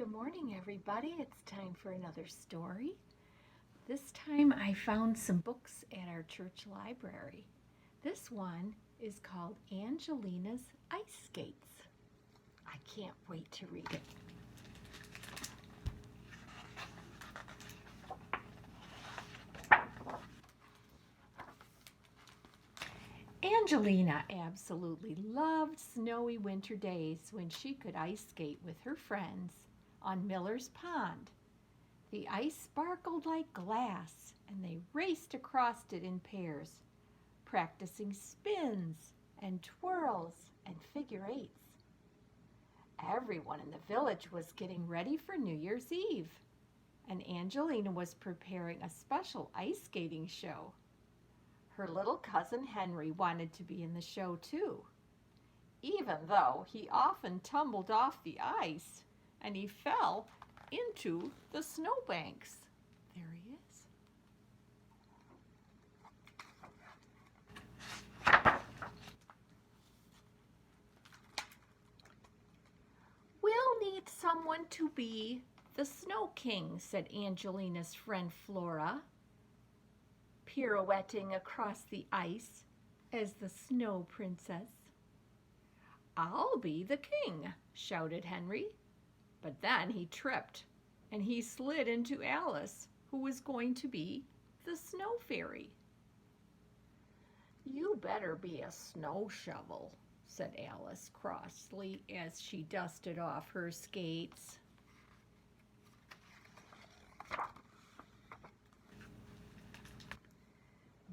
Good morning, everybody. It's time for another story. This time I found some books at our church library. This one is called Angelina's Ice Skates. I can't wait to read it. Angelina absolutely loved snowy winter days when she could ice skate with her friends on Miller's Pond. The ice sparkled like glass, and they raced across it in pairs, practicing spins and twirls and figure eights. Everyone in the village was getting ready for New Year's Eve, and Angelina was preparing a special ice skating show. Her little cousin Henry wanted to be in the show too, even though he often tumbled off the ice and he fell into the snowbanks. There he is. We'll need someone to be the Snow King, said Angelina's friend Flora, pirouetting across the ice as the Snow Princess. I'll be the king, shouted Henry. But then he tripped, and he slid into Alice, who was going to be the Snow Fairy. You better be a snow shovel, said Alice crossly as she dusted off her skates.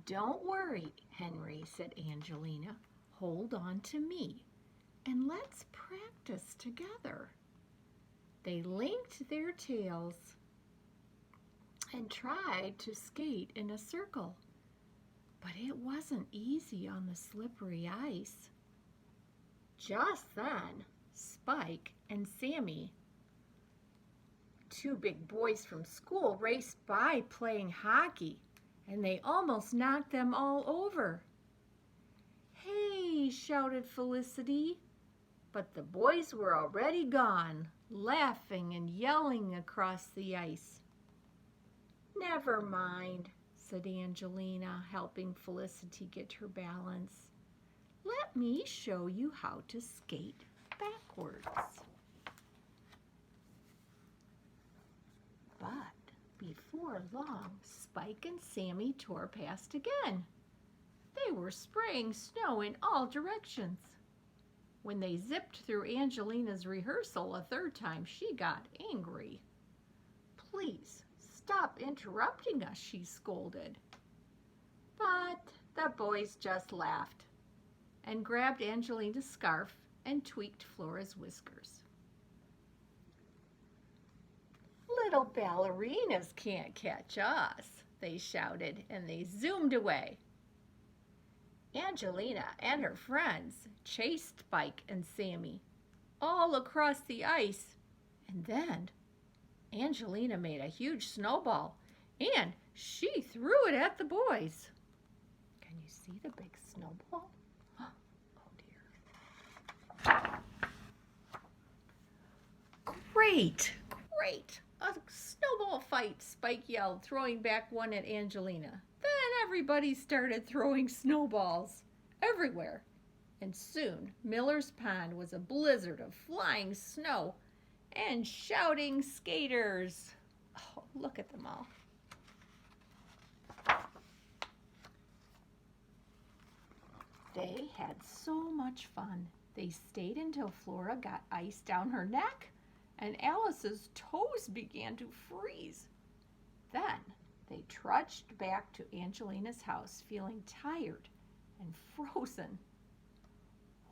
Don't worry, Henry, said Angelina. Hold on to me, and let's practice together. They linked their tails and tried to skate in a circle, but it wasn't easy on the slippery ice. Just then, Spike and Sammy, two big boys from school, raced by playing hockey, and they almost knocked them all over. Hey, shouted Felicity, but the boys were already gone, laughing and yelling across the ice. Never mind, said Angelina, helping Felicity get her balance. Let me show you how to skate backwards. But before long, Spike and Sammy tore past again. They were spraying snow in all directions. When they zipped through Angelina's rehearsal a third time, she got angry. Please, stop interrupting us, she scolded. But the boys just laughed and grabbed Angelina's scarf and tweaked Flora's whiskers. Little ballerinas can't catch us, they shouted, and they zoomed away. Angelina and her friends chased Spike and Sammy all across the ice, and then Angelina made a huge snowball, and she threw it at the boys. Can you see the big snowball? Oh dear. Great, great! A snowball fight, Spike yelled, throwing back one at Angelina. Then everybody started throwing snowballs everywhere, and soon Miller's Pond was a blizzard of flying snow and shouting skaters. Oh, look at them all. They had so much fun. They stayed until Flora got ice down her neck and Alice's toes began to freeze. Then they trudged back to Angelina's house feeling tired and frozen.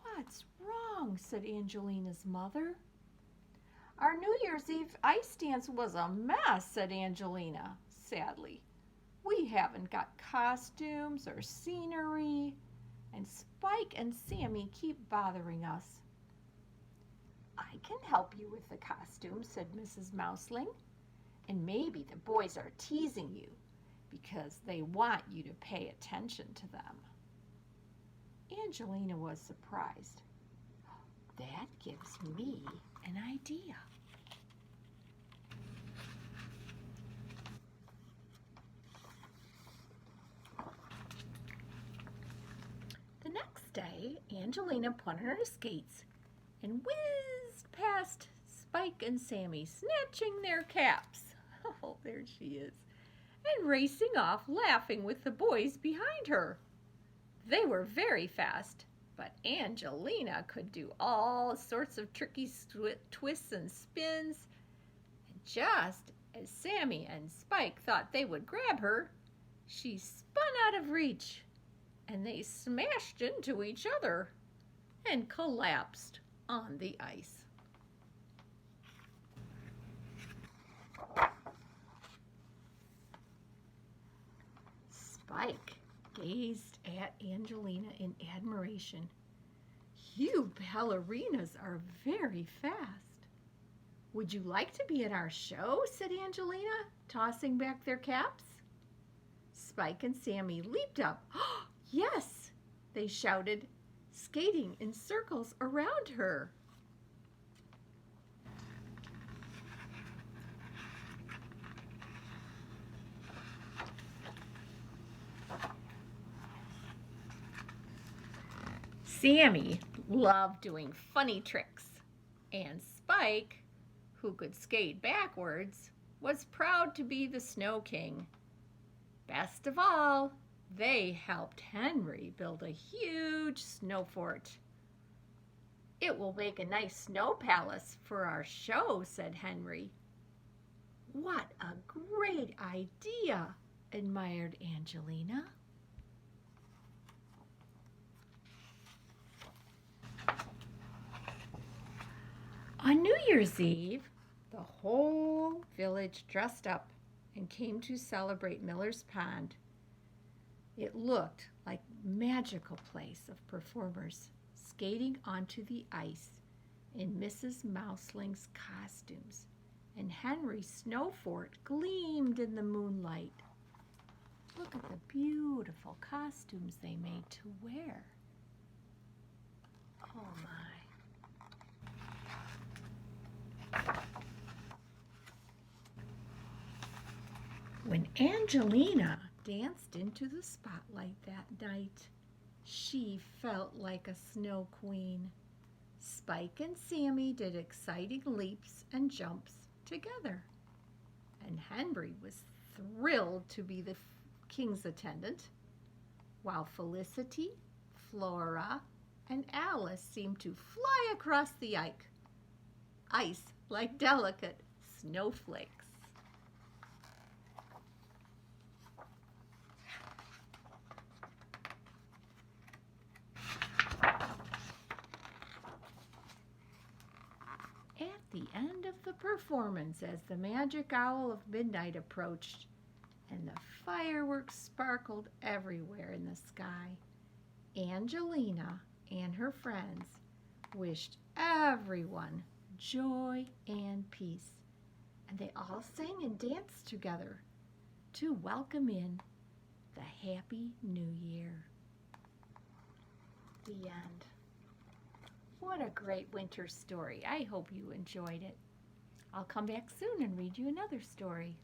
What's wrong? Said Angelina's mother. Our New Year's Eve ice dance was a mess, said Angelina sadly. We haven't got costumes or scenery, and Spike and Sammy keep bothering us. I can help you with the costumes, said Mrs. Mouseling. And maybe the boys are teasing you because they want you to pay attention to them. Angelina was surprised. That gives me an idea. Angelina put on her skates and whizzed past Spike and Sammy, snatching their caps. Oh, there she is. And racing off, laughing with the boys behind her. They were very fast, but Angelina could do all sorts of tricky twists and spins. And just as Sammy and Spike thought they would grab her, she spun out of reach, and they smashed into each other and collapsed on the ice. Spike gazed at Angelina in admiration. "You ballerinas are very fast. Would you like to be in our show?" said Angelina, tossing back their caps. Spike and Sammy leaped up. "Oh, yes!" they shouted, skating in circles around her. Sammy loved doing funny tricks, and Spike, who could skate backwards, was proud to be the Snow King. Best of all, they helped Henry build a huge snow fort. "It will make a nice snow palace for our show," said Henry. "What a great idea," admired Angelina. On New Year's Eve, the whole village dressed up and came to celebrate Miller's Pond. It looked like a magical place of performers skating onto the ice in Mrs. Mouseling's costumes, and Henry's snow fort gleamed in the moonlight. Look at the beautiful costumes they made to wear. Oh my. When Angelina danced into the spotlight that night, she felt like a snow queen. Spike and Sammy did exciting leaps and jumps together, and Henry was thrilled to be the king's attendant, while Felicity, Flora, and Alice seemed to fly across the ice like delicate snowflakes. At the end of the performance, as the magic hour of midnight approached and the fireworks sparkled everywhere in the sky, Angelina and her friends wished everyone joy and peace, and they all sang and danced together to welcome in the Happy New Year. The end. What a great winter story. I hope you enjoyed it. I'll come back soon and read you another story.